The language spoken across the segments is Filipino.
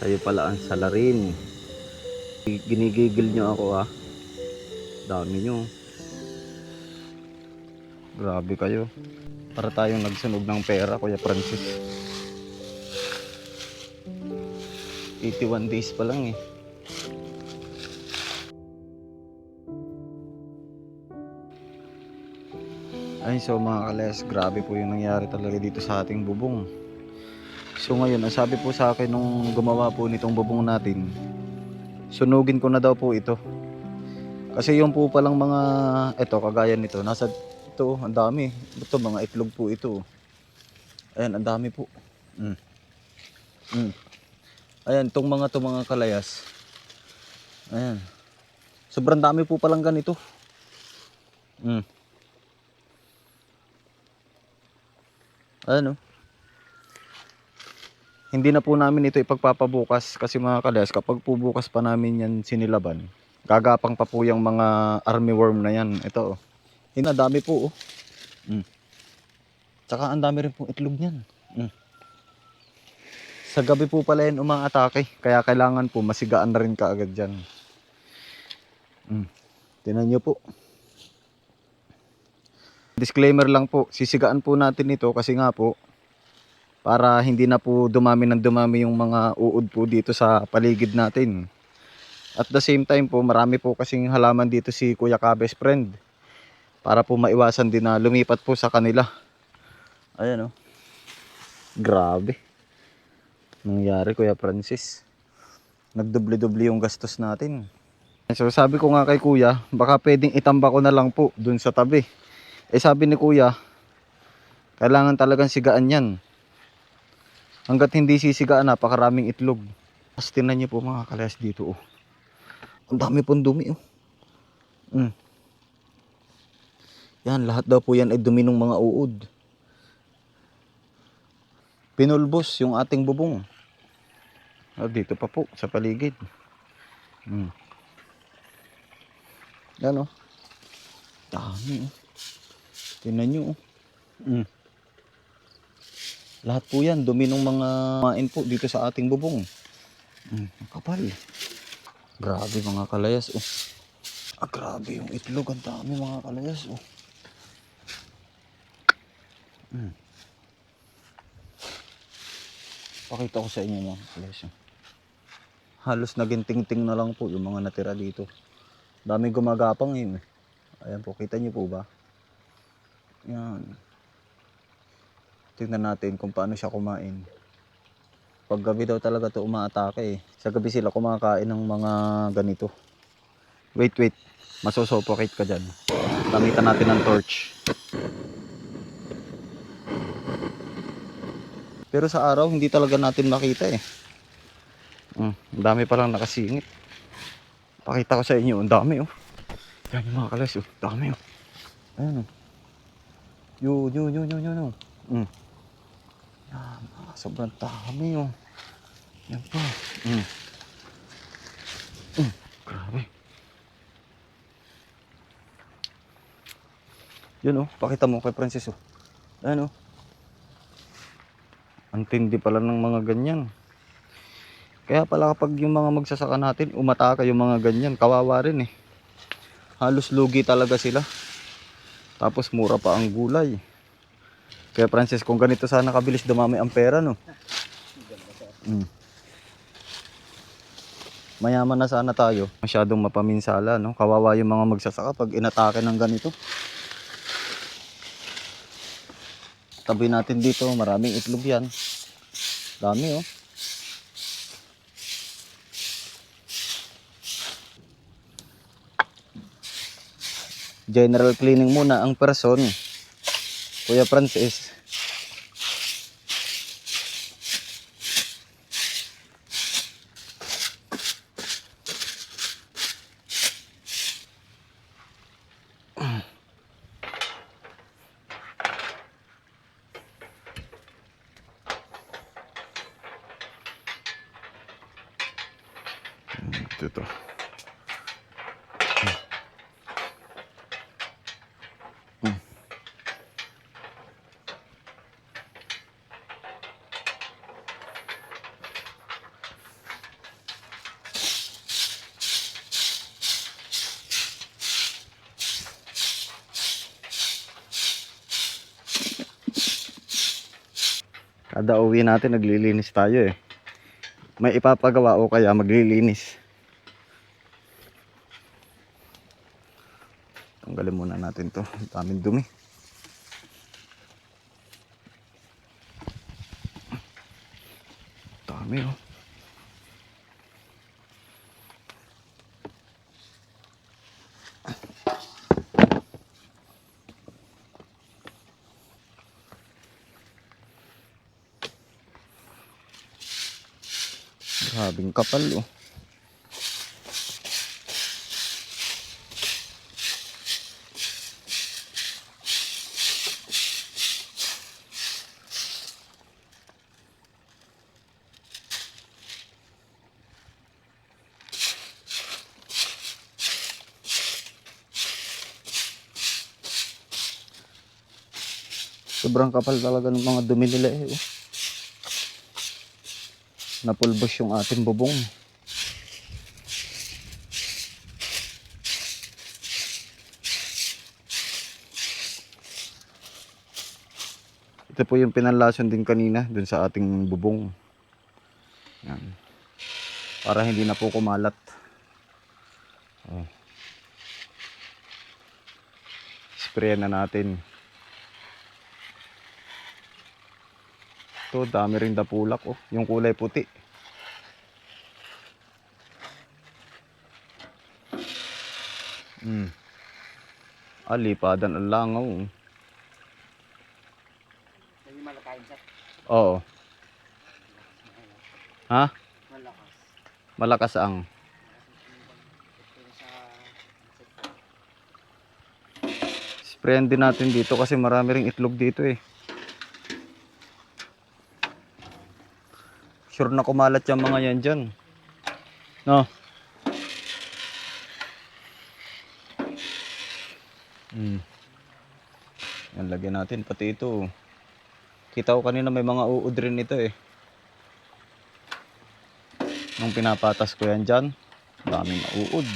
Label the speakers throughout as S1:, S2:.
S1: Kayo pala ang salarin. Ginigigil nyo ako ah. Dami nyo. Grabe kayo. Para tayong nagsunog ng pera, Kuya Francis. 81 days pa lang eh. Ay, so mga kalayas, grabe po yung nangyari talaga dito sa ating bubong. So ngayon, ang sabi po sa akin nung gumawa po nitong bubong natin, sunugin ko na daw po ito. Kasi yung po palang mga, eto kagaya nito, nasa ito, ang dami. Ito, mga itlog po ito. Ayan, ang dami po. Mm. Mm. Ayan, itong mga kalayas. Ayan. Sobrang dami po palang ganito. Mm. Ayan o. Hindi na po namin ito ipagpapabukas kasi mga kalayas, kapag po bukas pa namin yan sinilaban, gagapang pa po yung mga armyworm na yan. Ito o. Ang dami po o. Mm. Tsaka ang dami rin pong itlog niyan. Mm. Sa gabi po pala yan umaatake. Kaya kailangan po masigaan na rin kaagad dyan. Mm. Tingnan nyo po. Disclaimer lang po. Sisigaan po natin ito kasi nga po, para hindi na po dumami ng dumami yung mga uod po dito sa paligid natin. At the same time po, marami po kasing halaman dito si Kuya Kabes friend. Para po maiwasan din na lumipat po sa kanila. Ayan o. Grabe. Nangyari Kuya Francis. Nagdoble-doble yung gastos natin. So sabi ko nga kay Kuya, baka pwedeng itamba ko na lang po dun sa tabi. Eh sabi ni Kuya, kailangan talagang sigaan yan. Hanggat hindi sisigaan, napakaraming itlog. Tapos tingnan niyo po mga kalayas dito oh. Ang dami pong dumi oh. Mm. Yan, lahat daw po yan ay dumi ng mga uod. Pinulbos yung ating bubong. Oh, dito pa po sa paligid. Mm. Yan oh. Dami oh. Tingnan nyo oh. Mm. Lahat po yan, dumi ng mga main po dito sa ating bubong. Kapal. Grabe mga kalayas oh. Grabe yung itlog, ang dami mga kalayas oh. Pakita ko sa inyo mga kalayas oh. Halos naging ting-ting na lang po yung mga natira dito. Dami gumagapang yun eh. Ayan po, kita nyo po ba? Yan. Tingnan natin kung paano siya kumain. Pag gabi daw talaga to umaatake eh. Sa gabi sila kumakain ng mga ganito. Wait. Masusuffocate ka dyan. Gamitan natin ng torch. Pero sa araw hindi talaga natin makita eh. Ang dami palang nakasingit. Pakita ko sa inyo, ang dami oh. Yan yung mga kalas oh. Dami oh. Ayan oh. Yun. Yan, sobrang dami oh. Yan pa. Grabe. Yun oh, pakita mo kay Francis oh. Ayan oh. Ang tindi pala ng mga ganyan. Kaya pala kapag yung mga magsasaka natin umataka yung mga ganyan, kawawa rin eh. Halos lugi talaga sila. Tapos mura pa ang gulay. Kaya Francis, kung ganito sana kabilis dumami ang pera no. Mayaman na sana tayo. Masyadong mapaminsala no. Kawawa yung mga magsasaka pag inatake ng ganito. Tabi natin dito, maraming itlog yan. Dami oh. General cleaning muna ang person. Kuya Francis. Ito. Kada uwi natin naglilinis tayo eh. May ipapagawa o kaya maglilinis. Tanggalin muna natin to. Ang daming dumi. Dami oh. Grabing kapal oh. Sobrang kapal talaga ng mga dumi nila eh. Oh. Napulbos yung ating bubong. Ito po yung pinalason din kanina dun sa ating bubong. Yan. Para hindi na po kumalat. Oh. Sprayan na natin. Ito, dami rin dapulak oh. Yung kulay puti. Lipadan ang langaw. Oo. Ha? Malakas ang. Sprayan din natin dito kasi marami ring itlog dito eh. Sure na kumalat yung mga yan dyan. No? Yan, lagyan natin pati ito. Kita ko kanina may mga uod rin ito eh. Nung pinapatas ko yan dyan, daming uod.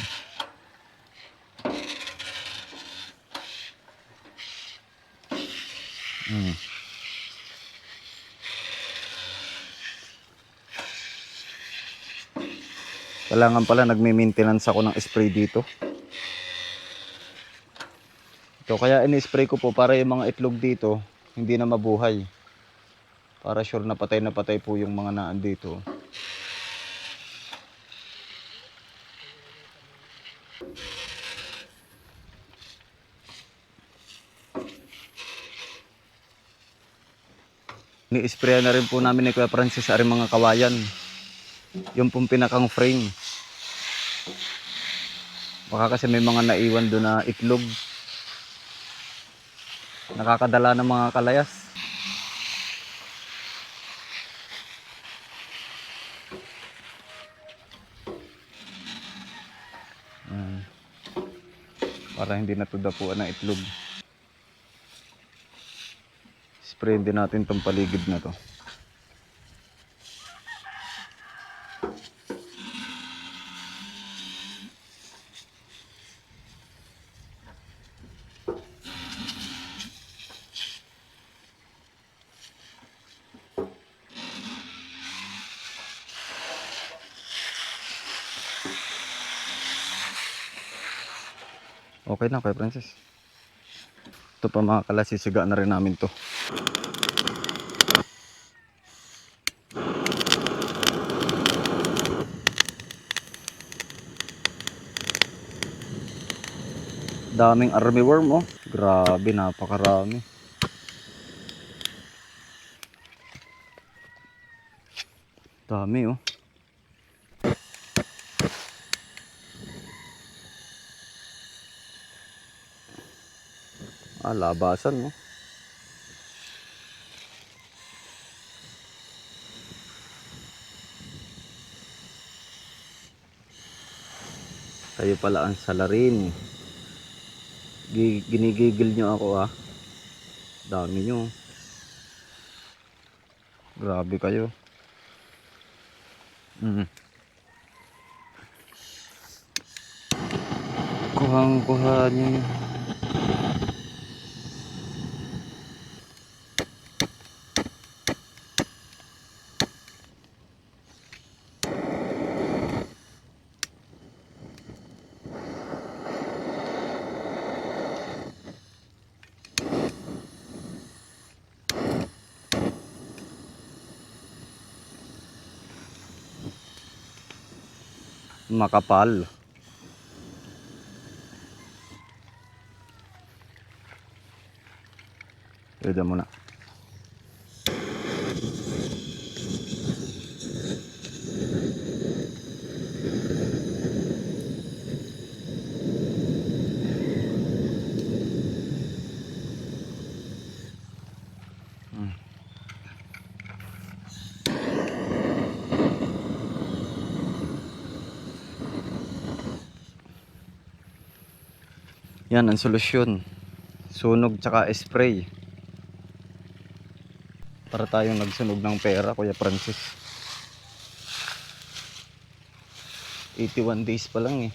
S1: Kailangan pala nagme-maintenance ako ng spray dito. Ito kaya ini-spray ko po para yung mga itlog dito hindi na mabuhay. Para sure na patay po yung mga naan dito. Ni-spray na rin po namin ni Kuya Francis ari mga kawayan. Yung pong pinakang frame. Baka kasi may mga naiwan doon na itlog. Nakakadala ng mga kalayas. Para hindi natudapuan ng itlog. Spray din natin tong paligid na to. Okay na Kuya Francis. Ito pa mga kalas, sisiga na rin namin to. Daming armyworm oh. Grabe, napakarami. Dami oh. Labasan no. Kayo pala ang salarin. Ginigigil nyo ako ah. Dami nyo. Grabe kayo. Kuhang-kuha nyo. makapal. Pwede mo na. Yan ang solusyon. Sunog tsaka spray. Para tayong nagsunog ng pera, Kuya Francis. 81 days pa lang eh.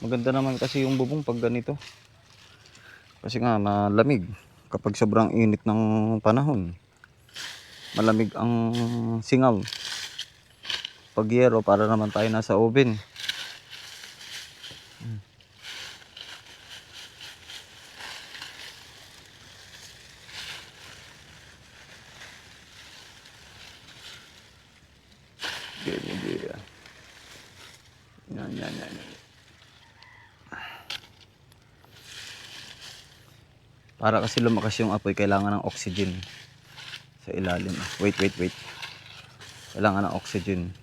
S1: Maganda naman kasi yung bubong pag ganito. Kasi nga malamig kapag sobrang init ng panahon. Malamig ang singaw. Pag yero, para naman tayo nasa oven. Yan. Para kasi lumakas yung apoy, kailangan ng oxygen sa ilalim. Wait. Kailangan ng oxygen.